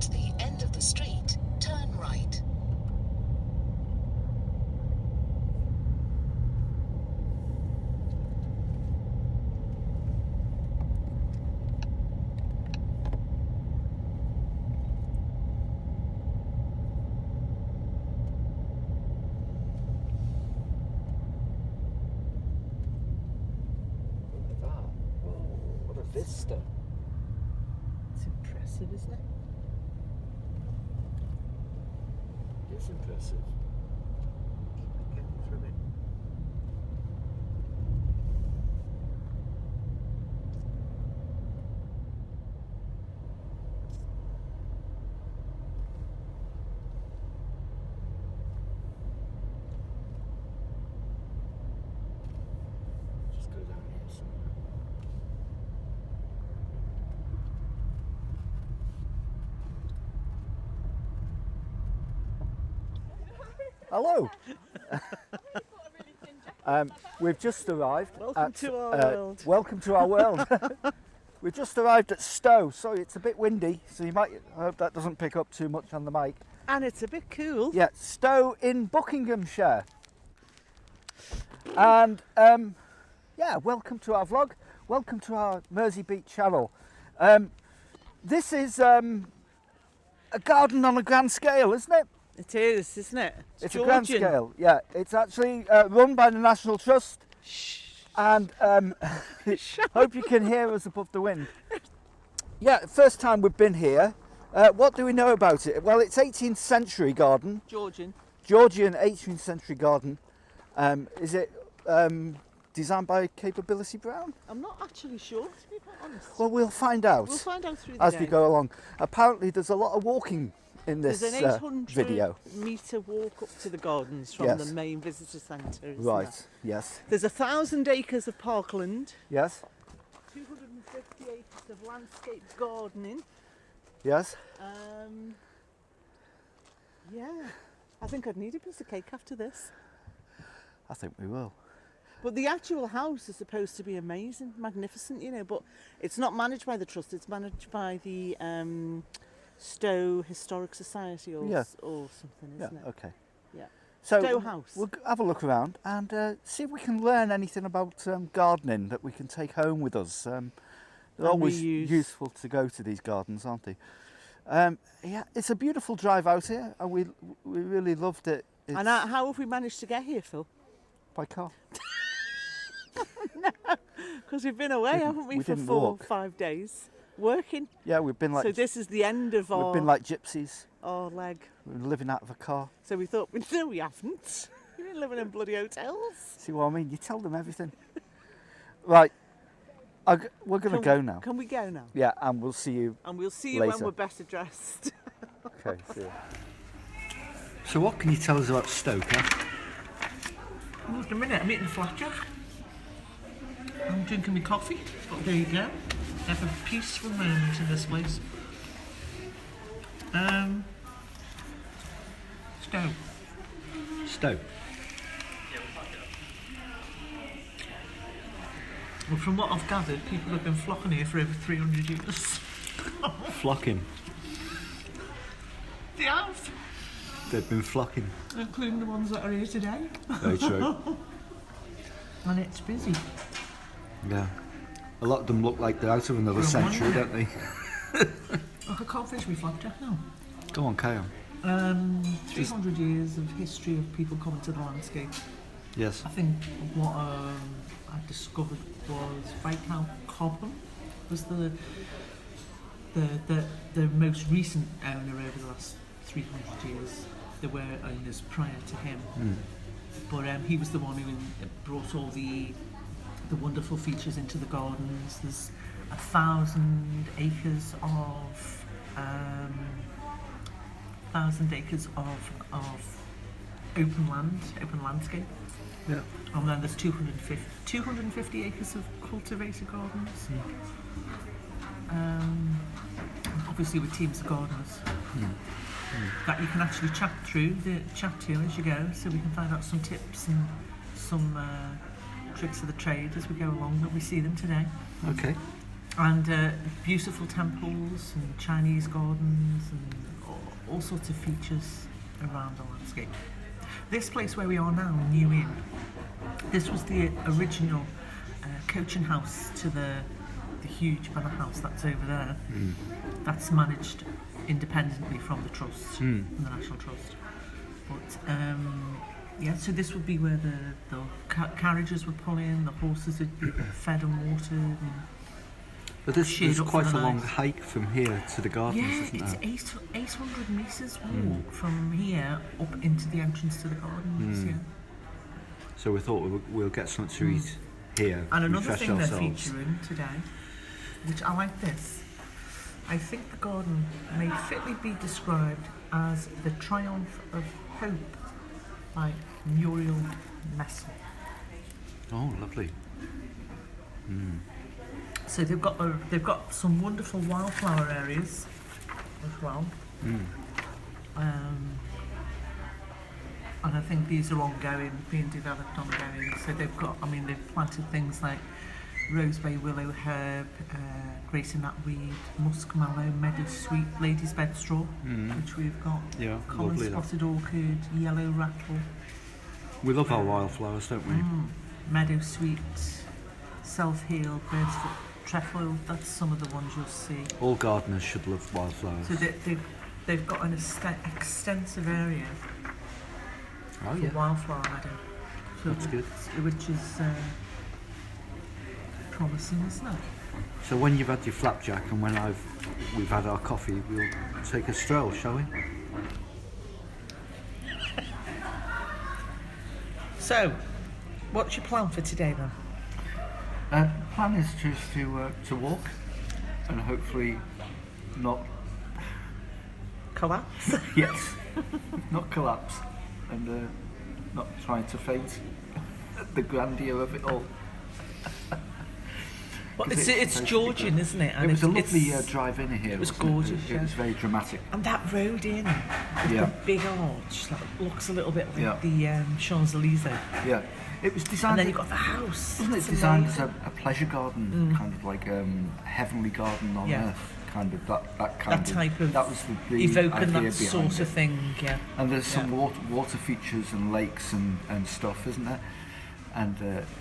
At the end of the street, turn right. Look at that. Oh, what a vista. It's impressive, isn't it? It's impressive. Getting through it. Just go down here somewhere. Hello. We've just arrived. Welcome to our world. Welcome to our world. We've just arrived at Stowe. Sorry, it's a bit windy, so I hope that doesn't pick up too much on the mic. And it's a bit cool. Yeah, Stowe in Buckinghamshire. And yeah, welcome to our vlog. Welcome to our Mersey Beach channel. This is a garden on a grand scale, isn't it? It is, isn't it? It's a grand scale, yeah. It's actually run by the National Trust. Shh. And hope you can hear us above the wind. Yeah, first time we've been here. What do we know about it? Well, it's 18th century garden. Georgian 18th century garden. Is it designed by Capability Brown? I'm not actually sure, to be quite honest. Well, we'll find out. We'll find out through the as day. we go along. Apparently, there's a lot of walking in this There's an 800 video. metre walk up to the gardens from Yes. the main visitor centre. isn't Right. there? Yes. There's 1,000 acres of parkland, Yes. 250 acres of landscape gardening. Yes. Yeah, I think I'd need a piece of cake after this. I think we will. But the actual house is supposed to be amazing, magnificent, you know, but it's not managed by the trust, it's managed by the Stowe Historic Society or, Yeah. or something, Yeah. isn't it? Okay. Yeah. So Stowe House. we'll have a look around and see if we can learn anything about gardening that we can take home with us. They're always reuse. useful to go to these gardens, aren't they? Yeah, it's a beautiful drive out here, and we really loved it. It's And how have we managed to get here, Phil? by car. Because we've been away, haven't we, we for didn't 4 or walk. 5 days working. Yeah, we've been like So this is the end of we've been like gypsies. our leg. We've been living out of a car. So we thought, no, we haven't. We've been living in bloody hotels. See what I mean? You tell them everything. Right, we're going to go now. Can we go now? Yeah, and we'll see you. And we'll see you when Later. we're better dressed. Okay, see you. So what can you tell us about Stoke, huh? Just a minute, I'm eating flapjack. I'm drinking my coffee. But there you go. Have a peaceful moment in this place. Stowe. Stoke. Well, from what I've gathered, people have been flocking here for over 300 years. Flocking. They have, They've been flocking. including the ones that are here today. Very true. And it's busy. Yeah. A lot of them look like they're out of another century, don't they? Oh, I can't finish my flapjack now. Go on, carry on. 300 years of history of people coming to the landscape. Yes. I think what I discovered was Viscount Cobham was the most recent owner over the last 300 years. There were owners prior to him, but he was the one who brought all the wonderful features into the gardens. There's 1,000 acres of 1,000 acres of open land, open landscape. Yeah. And then there's 250 acres of cultivated gardens. Obviously with teams of gardeners that you can actually chat to as you go, so we can find out some tips and some tricks of the trade as we go along, that we see them today. Okay. And beautiful temples and Chinese gardens and all sorts of features around the landscape. This place where we are now, New Inn, this was the original coaching house to the huge manor house that's over there. That's managed independently from the trust, from the National Trust. But yeah, so this would be where the carriages would pull in, the horses would be fed and watered. And But this is up quite for a the long night. hike from here to the gardens, Yeah, isn't it's it? 800 metres walk from here up into the entrance to the gardens. Yeah. So we thought we'll get something to eat here, And another refresh thing they're ourselves. featuring today, which I like this, I think the garden may fitly be described as the triumph of hope by Muriel Messel. Oh, lovely. So they've got some wonderful wildflower areas as well. And I think these are being developed ongoing. So they've planted things like rosebay, willow, herb, gracing knapweed, muskmallow, meadow sweet, lady's bed straw, which we've got. Yeah, Common lovely. That. spotted orchid, yellow rattle, We love our wildflowers, don't we? meadow sweet, self-heal, bird's foot, trefoil. That's some of the ones you'll see. All gardeners should love wildflowers. So they've got an extensive area Oh for yeah, wildflower meadow. So that's good. Which is promising, isn't it? So when you've had your flapjack and when we've had our coffee, we'll take a stroll, shall we? So, what's your plan for today then? Plan is just to walk and hopefully not Collapse? yes, not collapse and not trying to faint at the grandeur of it all. Well, 'Cause it's Georgian, isn't it? It was a lovely it's- drive in here. it was wasn't gorgeous, It was very dramatic. And that road in with Yeah. the big arch that looks a little bit like Yeah. the Champs-Elysees. Yeah, it was And designed. then you've got the house. Wasn't it It's designed as amazing. a pleasure garden, kind of like heavenly garden on Yeah. earth, kind of that kind That of type of that was the evoking idea that behind sort it. of thing, yeah. And there's some Yeah. water features and lakes and stuff, isn't there? And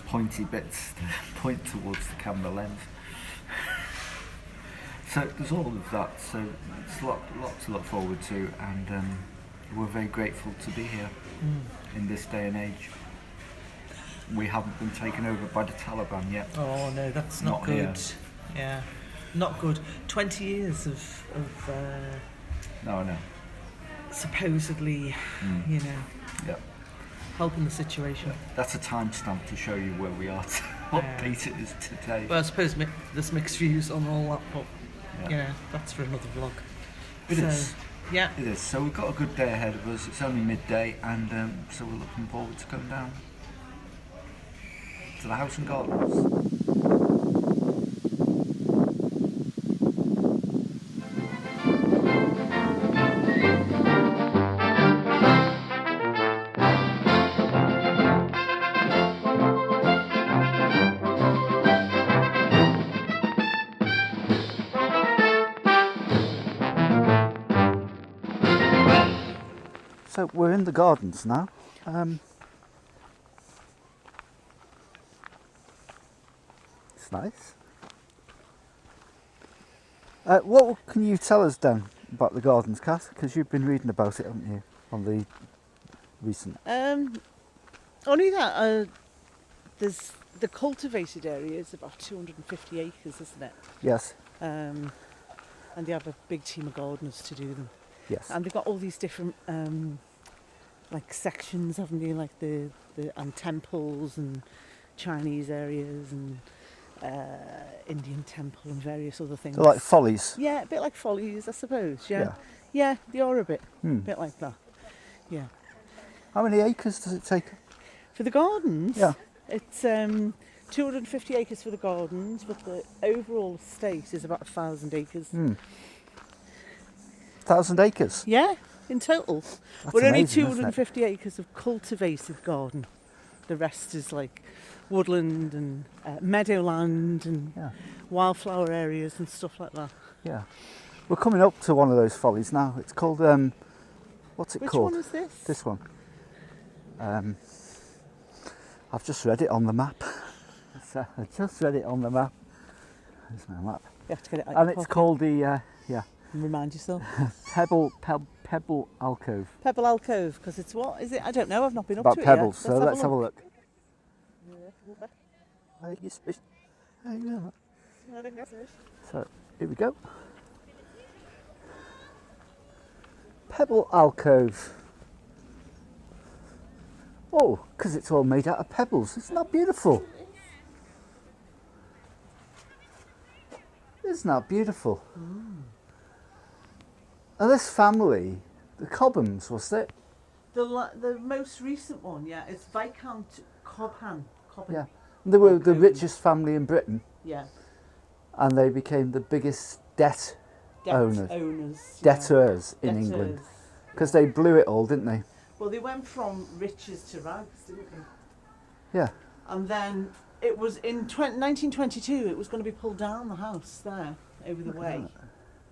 pointy bits that point towards the camera lens. So there's all of that. So it's a lot to look forward to, and we're very grateful to be here in this day and age. We haven't been taken over by the Taliban yet. Oh no, that's not Not good. here. Yeah, not good. 20 years of No. supposedly, you know, Yeah. helping the situation. That's a timestamp to show you where we are, what Yeah. date it is today. Well, I suppose there's mixed views on all that, but Yeah. you know, that's for another vlog. It So, is. Yeah. It is. So we've got a good day ahead of us. It's only midday, and so we're looking forward to going down to the house and gardens. So we're in the gardens now. It's nice. What can you tell us, Dan, about the gardens, Cass? Because you've been reading about it, haven't you, on the recent? Only that there's the cultivated area is about 250 acres, isn't it? Yes. And they have a big team of gardeners to do them. Yes. And they've got all these different like sections, haven't they? Like the and temples and Chinese areas and Indian temple and various other things. So like follies. Yeah, a bit like follies, I suppose. Yeah. Yeah. Yeah, they are a bit Hmm. like that. Yeah. How many acres does it take? For the gardens, Yeah. it's 250 acres for the gardens, but the overall estate is about 1,000 acres. 1,000 acres. Yeah, in total. That's but only amazing, isn't it? 250 acres of cultivated garden. The rest is like woodland and meadowland and Yeah. wildflower areas and stuff like that. Yeah. We're coming up to one of those follies now. It's called, what's it Which called? one is this? This one. I've just read it on the map. So I just read it on the map. There's my map. You have to get it out And your it's pocket called the, and remind yourself. Pebble Alcove. Pebble Alcove, because it's what? Is it? I don't know, I've not been up About to pebbles, it yet. so let's have a look. look. So here we go. Pebble Alcove. Oh, because it's all made out of pebbles. Isn't that beautiful? Isn't that beautiful? And this family, the Cobhams, was it? The most recent one, yeah, it's Viscount Cobham. Yeah. They were the Cobham. richest family in Britain, Yeah. and they became the biggest Debt Owners. owners. debtors in Debtors. England, because they blew it all, didn't they? Well, they went from riches to rags, didn't they? Yeah. And then it was in 1922, it was going to be pulled down, the house there, over the way,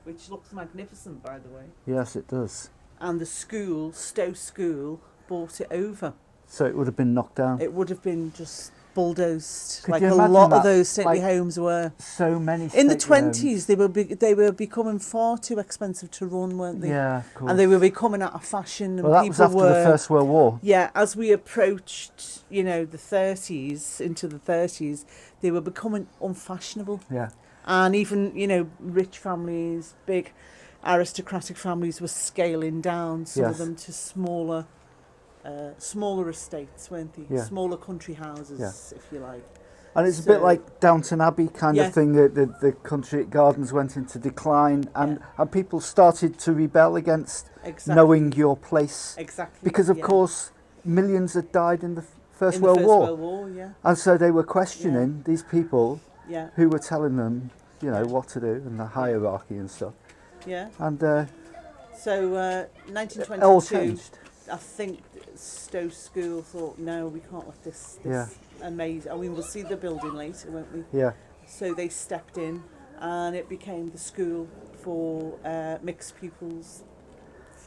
which looks magnificent, by the way. Yes, it does. And the school, Stowe School, bought it over. So it would have been knocked down. It would have been just bulldozed, Could like you a imagine lot that? of those stately Like, homes were. So many. In the stately homes. 20s, they were becoming far too expensive to run, weren't they? Yeah, of course. And they were becoming out of fashion, and Well, that people was after were. the First World War. Yeah, as we approached, the 30s, into the 30s, they were becoming unfashionable. Yeah. And even, rich families, big aristocratic families were scaling down, some of Yes. them to smaller estates, weren't they? Yeah. Smaller country houses, Yeah. if you like. And it's a bit So- like Downton Abbey kind Yeah. of thing. The country gardens went into decline, and people started to rebel against Exactly. knowing your place. Exactly. Because, of yeah. course, millions had died in the First In the World First War. World War, yeah. And so they were questioning these people Yeah. who were telling them, what to do and the hierarchy and stuff. Yeah. And So, it 1922. all changed. I think Stowe School thought, no, we can't let this Yeah. amazing. I mean, we'll see the building later, won't we? Yeah. So they stepped in, and it became the school for mixed pupils,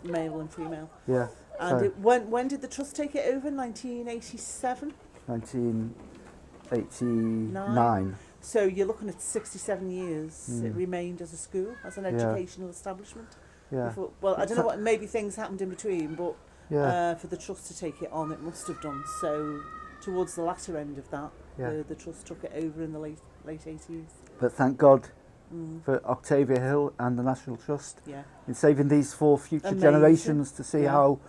male and female. Yeah. And So- when did the trust take it over? 1987. 1989. So you're looking at 67 years. It Mm. remained as a school, as an Yeah. educational establishment. Yeah. Before, well, I don't know what. Maybe things happened in between, but Yeah. for the trust to take it on, it must have done. So towards the latter end of that, Yeah. the trust took it over in the late 80s. But thank God Mm. for Octavia Hill and the National Trust Yeah. in saving these 4 future Amazing. generations to see Yeah. how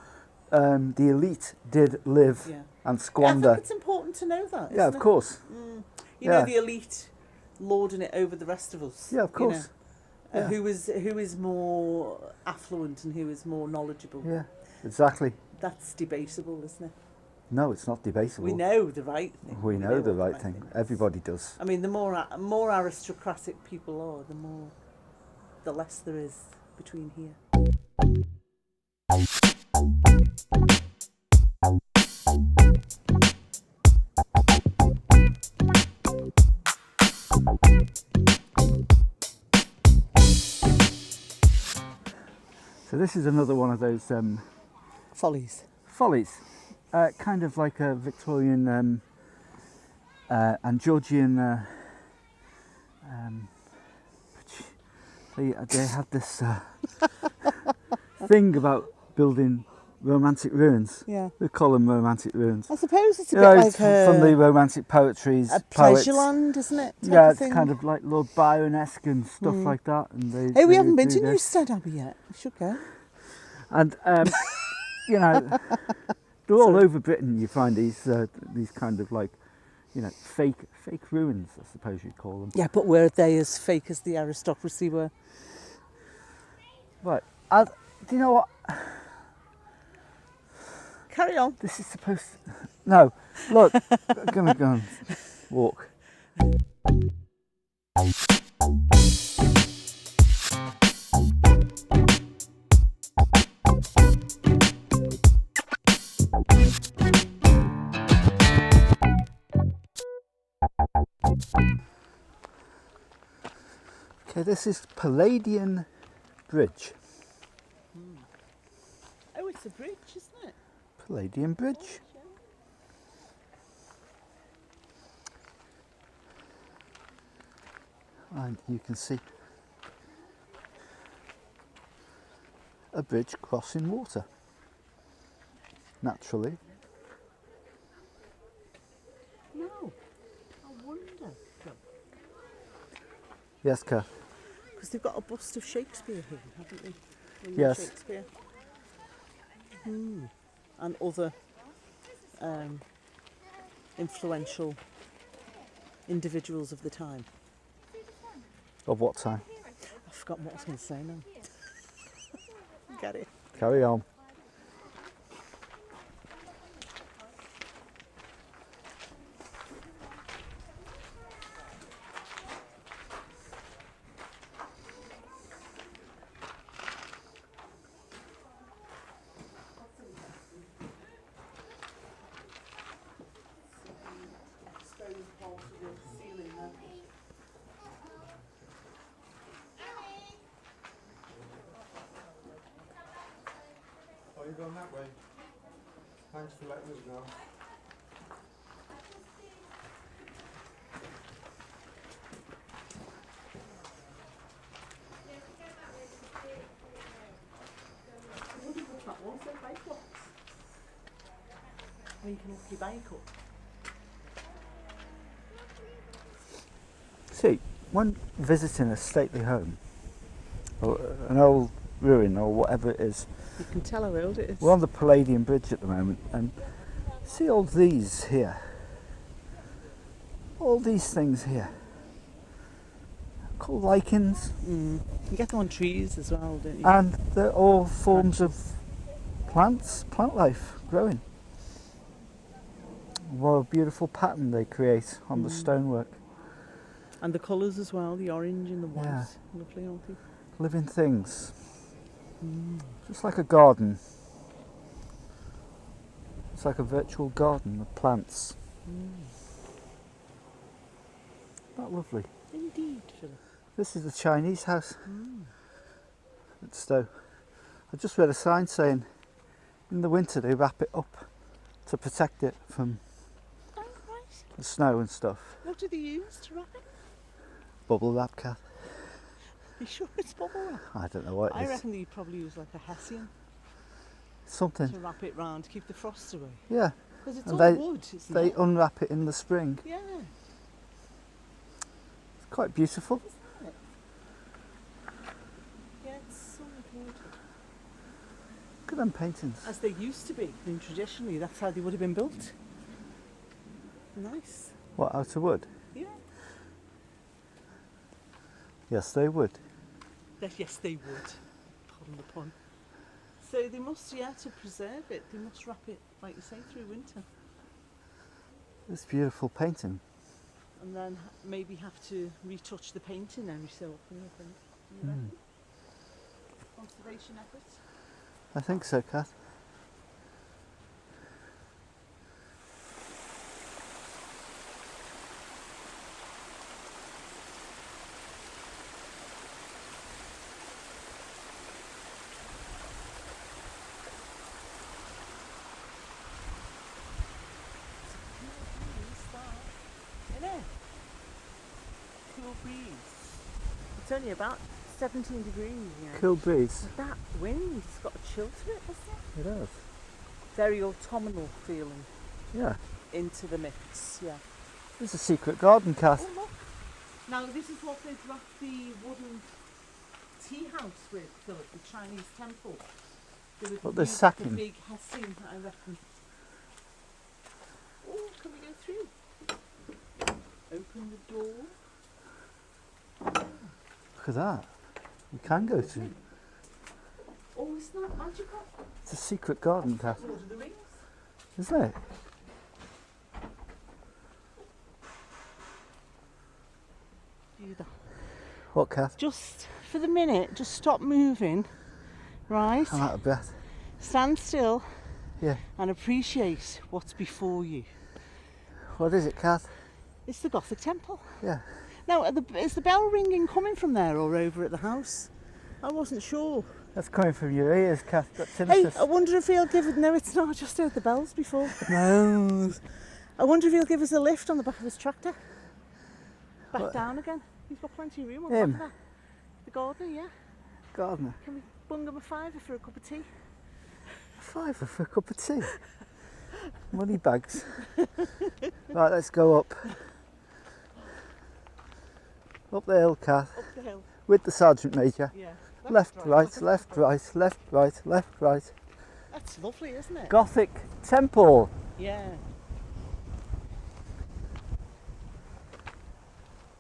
the elite did live Yeah. and I squander. think it's important to know that. Yeah, isn't of it? course. You Yeah. know, the elite lording it over the rest of us. Yeah, of course. Yeah. Who is more affluent and who is more knowledgeable? Yeah, exactly. That's debatable, isn't it? No, it's not debatable. We know the right thing. We know the what right thing. is. Everybody does. I mean, the more aristocratic people are, the less there is between here. So this is another one of those Follies. follies, kind of like a Victorian and Georgian. They had this thing about building romantic ruins. Yeah. They call them romantic ruins. I suppose it's a You bit know, like it's from the romantic poetries, a poets. pleasure land, isn't it? Type Yeah, of it's thing. kind of like Lord Byron-esque and stuff like that. And they, Hey, we they haven't been do to this. Newstead Abbey yet. We should go. And you know, they're all over Britain. You find these kind of like, fake ruins, I suppose you'd call them. Yeah, but were they as fake as the aristocracy were? Right. Do you know what? Carry on. This is supposed to... No, look, I'm going to go and walk. Okay, this is Palladian Bridge. Oh, it's a bridge, isn't it? Palladium Bridge. And you can see a bridge crossing water, naturally. No, I wonder. Yes, Kath? Because they've got a bust of Shakespeare here, haven't they? William Yes. Shakespeare. And other influential individuals of the time. Of what time? I've forgotten what I was going to say now. Get it? Carry on. Oh, you're going that way? Thanks for letting us know. Where you can look your bike up. See, when visiting a stately home, or an old ruin or whatever it is, You can tell how old it is. we're on the Palladium Bridge at the moment, and see all these here. All these things here. Called lichens, You get them on trees as well, don't you? and they're all forms of plants, plant life growing. What a beautiful pattern they create on the stonework. And the colours as well, the orange and the white. Yeah. Lovely, aren't they? Living things. Just like a garden. It's like a virtual garden of plants. Not lovely. Indeed, Philip. This is the Chinese house at Stowe. I just read a sign saying in the winter they wrap it up to protect it from Oh, right. the snow and stuff. What do they use to wrap it? Bubble wrap, Kath? You sure it's bubble wrap? I don't know what I it is. reckon that you'd probably use like a hessian Something. to wrap it round to keep the frost away. Yeah. Because it's And all they- wood, isn't They it? unwrap it in the spring. Yeah. It's quite beautiful. Yeah, it's so good. Look at them paintings. As they used to be. I mean, traditionally, that's how they would have been built. Nice. What, out of wood? Yeah. Yes, they would. Yes, they would. Pardon the pun. So they must, yeah, to preserve it, they must wrap it, like you say, through winter. This beautiful painting. And then maybe have to retouch the painting every so often, I think. You reckon? Conservation efforts. I think so, Kath. Cool breeze. It's only about 17 degrees, yeah. Cool breeze. But that wind's got a chill to it, hasn't it? It is. Very autumnal feeling Yeah. into the mix, yeah. There's a secret garden, Kath. Oh, look. Now, this is what they've wrapped the wooden tea house with, Philip, the Chinese temple. They would What, they're use sacking? the big hessing, I reckon. Oh, can we go through? Open the door. Look at that. You can go through. Oh, isn't that magical? It's a secret garden, Kath. Lord of the Rings. Isn't it? Do that. What, Kath? Just for the minute, just stop moving, right? I'm out of breath. Stand still Yeah. and appreciate what's before you. What is it, Kath? It's the Gothic Temple. Yeah. Now, is the bell ringing coming from there or over at the house? I wasn't sure. That's coming from your ears, Kath. Got Hey, tinnitus. I wonder if he'll give it... No, it's not. I just heard the bells before. No. I wonder if he'll give us a lift on the back of his tractor. Back What? down again. He's got plenty of room on the Him? back of that. The gardener, yeah. Gardener. Can we bung him a fiver for a cup of tea? £5 for a cup of tea. Money bags. Right, let's go up. Up the hill, Kath. Up the hill, With the Sergeant Major. yeah. Left, right, left, right, left, right, left, right. That's lovely, isn't it? Gothic Temple. Yeah.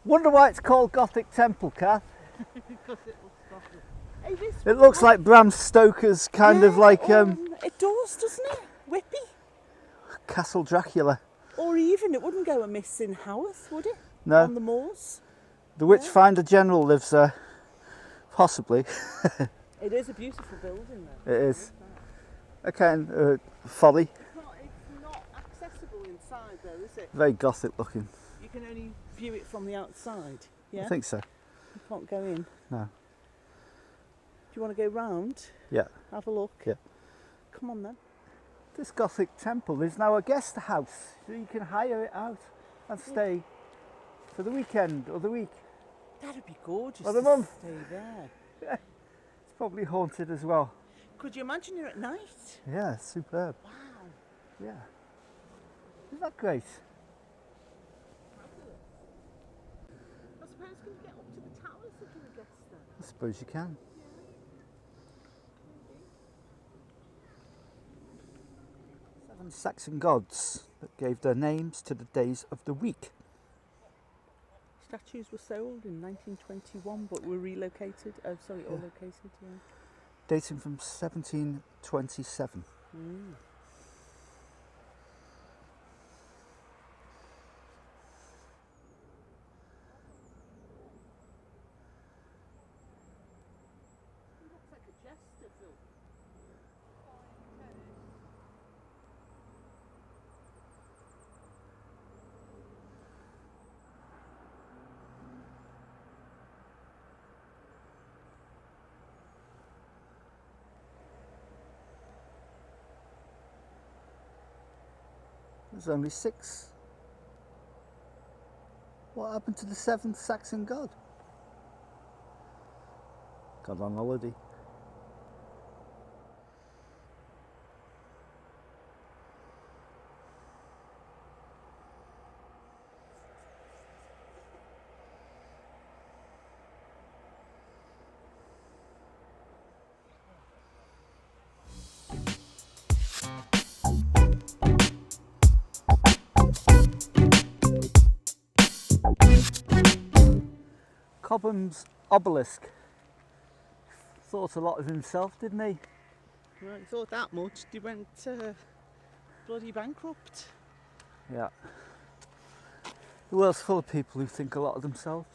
Wonder why it's called Gothic Temple, Kath. Because it looks lovely. Hey, this It looks like Bram Stoker's kind of like it does, doesn't it? Whippy. Castle Dracula. Or even, it wouldn't go amiss in Haworth, would it? No. On the moors. The Witchfinder General lives there. Possibly. It is a beautiful building though. It is. Okay, folly. It's not accessible inside though, is it? Very Gothic looking. You can only view it from the outside. Yeah? I think so. You can't go in. No. Do you want to go round? Yeah. Have a look? Yeah. Come on then. This Gothic Temple is now a guest house, so you can hire it out and stay for the weekend or the week. That'd be gorgeous Or the to month. stay there. It's probably haunted as well. Could you imagine it at night? Yeah, superb. Wow. Yeah. Isn't that great? I suppose can you get up to the towers if you're a guest there? I suppose you can. 7 Saxon gods that gave their names to the days of the week. Statues were sold in 1921 but were relocated. Oh, sorry, or located, yeah. Dating from 1727. Mm. Looks like a jester, Phil. There's only 6. What happened to the 7th Saxon god? Gone on holiday. Cobham's obelisk. Thought a lot of himself, didn't he? Well, he thought that much. He went bloody bankrupt. Yeah. The world's full of people who think a lot of themselves.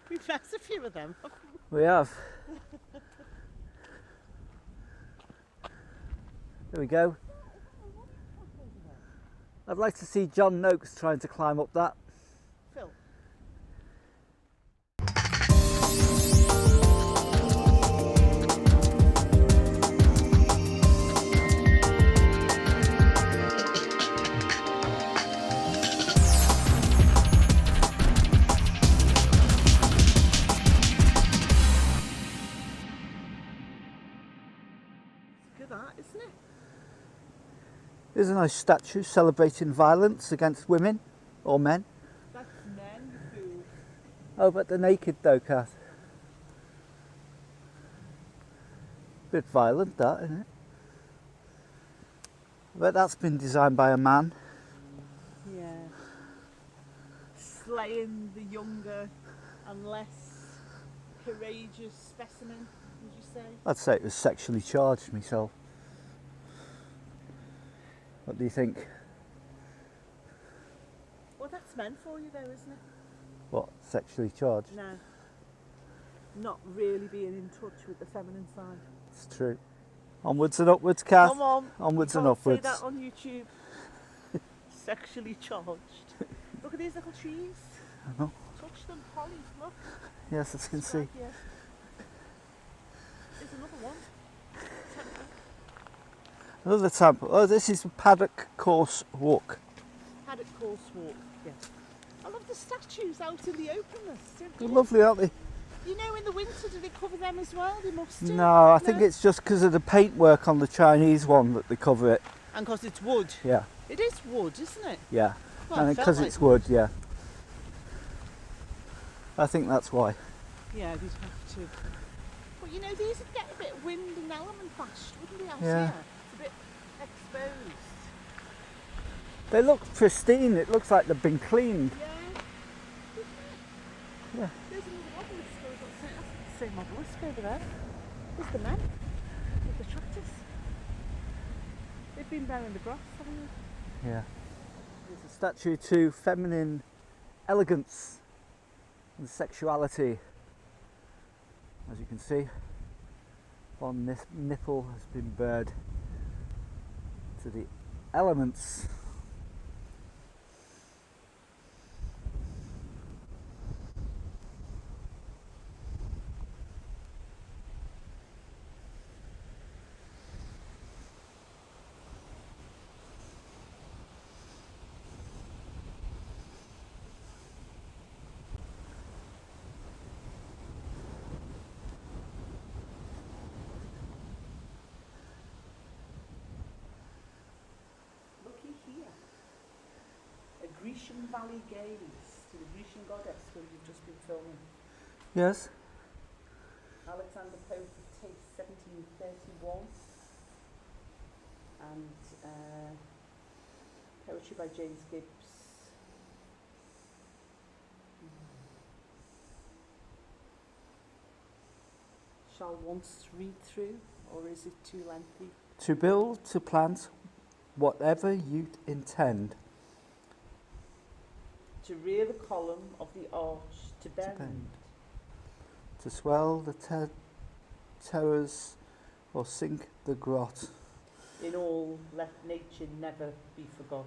We've met a few of them. We have. There we go. I'd like to see John Noakes trying to climb up that. Phil. Look at that, isn't it? Here's a nice statue celebrating violence against women or men. That's men who... Oh, but they're naked though, Kath. Bit violent, that, isn't it? But that's been designed by a man. Yeah. Slaying the younger and less courageous specimen, would you say? I'd say it was sexually charged myself. What do you think? Well, that's men for you though, isn't it? What, sexually charged? No. Not really being in touch with the feminine side. It's true. Onwards and upwards, Kath. Come on. Onwards you and can't upwards. say that on YouTube. Sexually charged. Look at these little trees. I know. Touch them, Polly. Look. Yes, as you can see. Right here. There's another one. Temple. Another temple. Oh, this is Paddock Course Walk. Paddock Course Walk. Yes. I love the statues out in the openness. They're lovely, aren't they? You know, in the winter, do they cover them as well? They must do. No, I think it's just because of the paintwork on the Chinese one that they cover it. And because it's wood. Yeah, It is wood, isn't it? yeah. Well, And it felt because like it's wood, yeah. I think that's why. Yeah, they'd have to. But you know, these would get a bit of wind and element bashed, wouldn't they, out Yeah. here? It's a bit exposed. They look pristine. It looks like they've been cleaned. Yeah. Yeah. There's another obelisk. That's the same obelisk over there. There's the men with the tractors. They've been bearing the grass, haven't they? Yeah. It's a statue to feminine elegance and sexuality. As you can see, one nipple has been bared to the elements. Looky here. A Grecian Valley gaze to the Grecian goddess where you've just been filming. Yes. Alexander Pope of Taste 1731. And poetry by James Gibbs. Shall once read through, or is it too lengthy? To build, to plant, whatever you intend. To rear the column of the arch, to bend. To swell the terrors or sink the grot. In all, let nature never be forgot.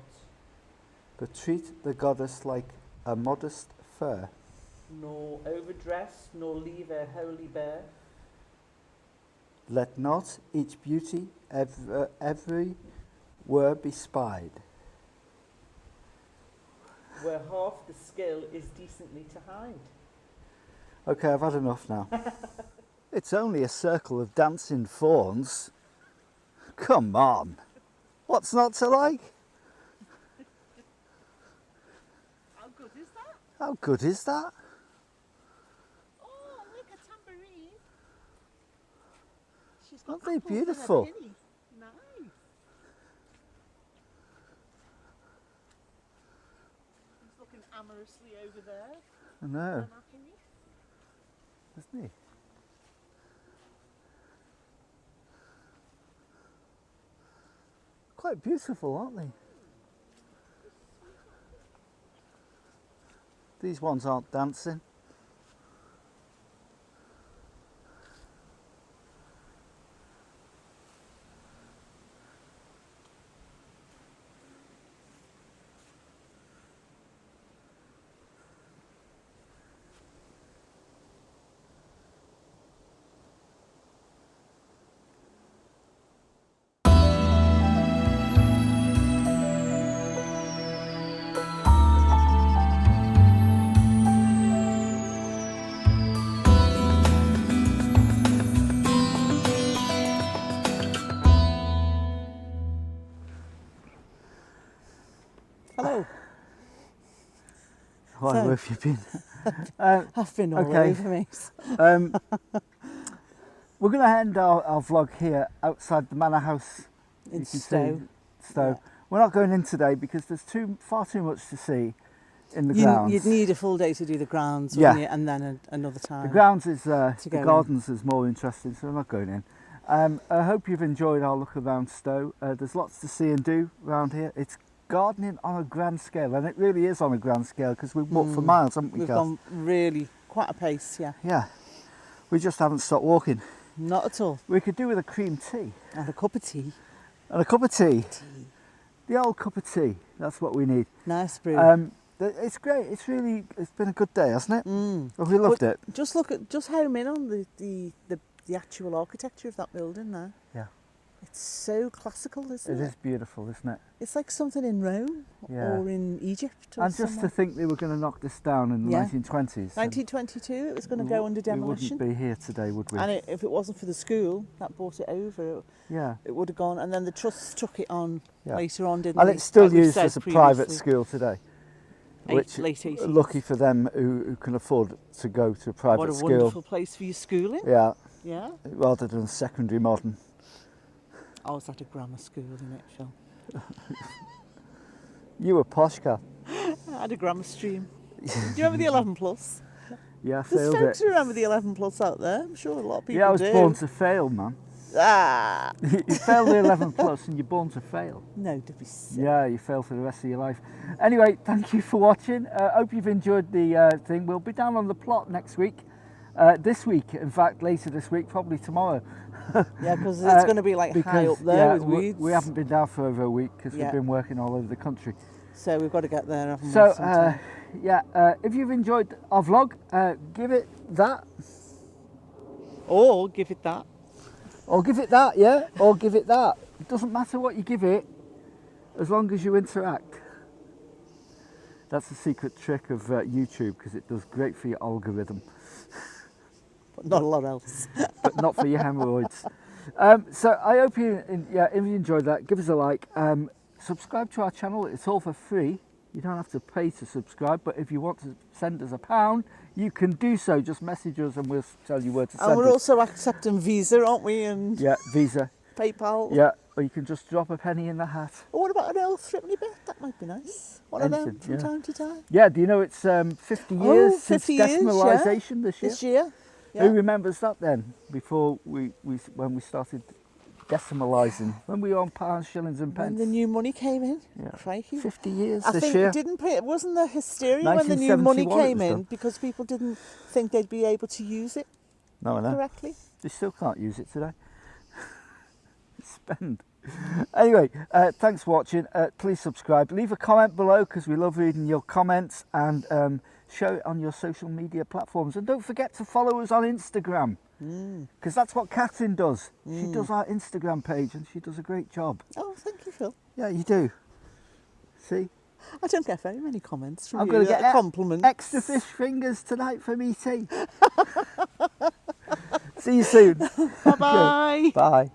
But treat the goddess like a modest fur. Nor overdress, nor leave her wholly bare. Let not each beauty every were be spied. Where half the skill is decently to hide. Okay, I've had enough now. It's only a circle of dancing fawns. Come on. What's not to like? How good is that? How good is that? Oh, look, a tambourine. She's Aren't got they apples in her beautiful? pinny. Nice. He's looking amorously over there. I know, Happy. isn't he? Quite beautiful, aren't they? These ones aren't dancing. Hello. Why, So- where have you been? I've been all Okay. over me. We're going to end our vlog here outside the manor house. In You can see Stowe. Stowe. We're not going in today because there's far too much to see in the You, grounds. you'd need a full day to do the grounds, Yeah. wouldn't you? And then another time. The grounds is, go the in. gardens is more interesting, so we're not going in. I hope you've enjoyed our look around Stowe. There's lots to see and do around here. It's gardening on a grand scale, and it really is on a grand scale because we've walked for miles, haven't we, We've Kath? gone really quite a pace, yeah. Yeah, we just haven't stopped walking. Not at all. We could do with a cream tea And a cup of tea. and a cup of tea. The old cup of tea, that's what we need. Nice brew. It's great. It's been a good day, hasn't it? Have we But loved it? Just home in on the actual architecture of that building there. Yeah. It's so classical, isn't it? It is beautiful, isn't it? It's like something in Rome Yeah. or in Egypt or And just to somewhere. think they were going to knock this down in the Yeah. 1920s. 1922, it was going to go under demolition. We wouldn't be here today, would we? And if it wasn't for the school that brought it over, Yeah. it would have gone. And then the trusts took it on Yeah. later on, didn't And they? it's still Like we've used said as a private previously. school today. Which, Late 80s. lucky for them who can afford to go to a private What a school. wonderful place for your schooling. Yeah, Yeah. rather than secondary modern. I was at a grammar school in it, Phil. You were posh, Kath. I had a grammar stream. Do you remember the 11 plus? Yeah, I There's failed folks it. who remember the 11 plus out there. I'm sure a lot of people Yeah, I was do. born to fail, man. Ah! You fail the 11 plus and you're born to fail. No, to be silly. Yeah, you fail for the rest of your life. Anyway, thank you for watching. Hope you've enjoyed the thing. We'll be down on the plot next week. This week, in fact, later this week, probably tomorrow. Yeah, because it's going to be like high up there with we weeds. we haven't been down for over a week because Yeah. we've been working all over the country. So we've got to get there. haven't we, So, sometime? if you've enjoyed our vlog, give it that. Or give it that. Or give it that, yeah? Or give it that. It doesn't matter what you give it, as long as you interact. That's the secret trick of YouTube, because it does great for your algorithm, But not a lot else. but not for your hemorrhoids. So I hope if you enjoyed that, give us a like. Subscribe to our channel. It's all for free. You don't have to pay to subscribe, but if you want to send us £1, you can do so. Just message us and we'll tell you where to send And we're it. also accepting Visa, aren't we? And Yeah, Visa. PayPal. Yeah, or you can just drop a penny in the hat. Or what about an old threepenny bit? That might be nice. One of them Anything, from yeah. time to time. Yeah, do you know it's 50 years since 50 years, decimalisation this year? This year. Yeah. Who remembers that then? Before when we started decimalising, when we were on pounds, shillings, and When pence. the new money came in. Yeah. Crikey. 50 years I this think year. it wasn't the hysteria when the new money 1971 it came was in done. because people didn't think they'd be able to use it No, I know. correctly. They still can't use it today. Spend. Anyway, thanks for watching. Please subscribe. Leave a comment below because we love reading your comments, and share it on your social media platforms. And don't forget to follow us on Instagram, because that's what Catherine does. She does our Instagram page and she does a great job. Oh, thank you, Phil. Yeah, you do. See? I don't get very many comments from I'm you. going to get compliments. extra fish fingers tonight from ET. See you soon. Bye-bye. Bye.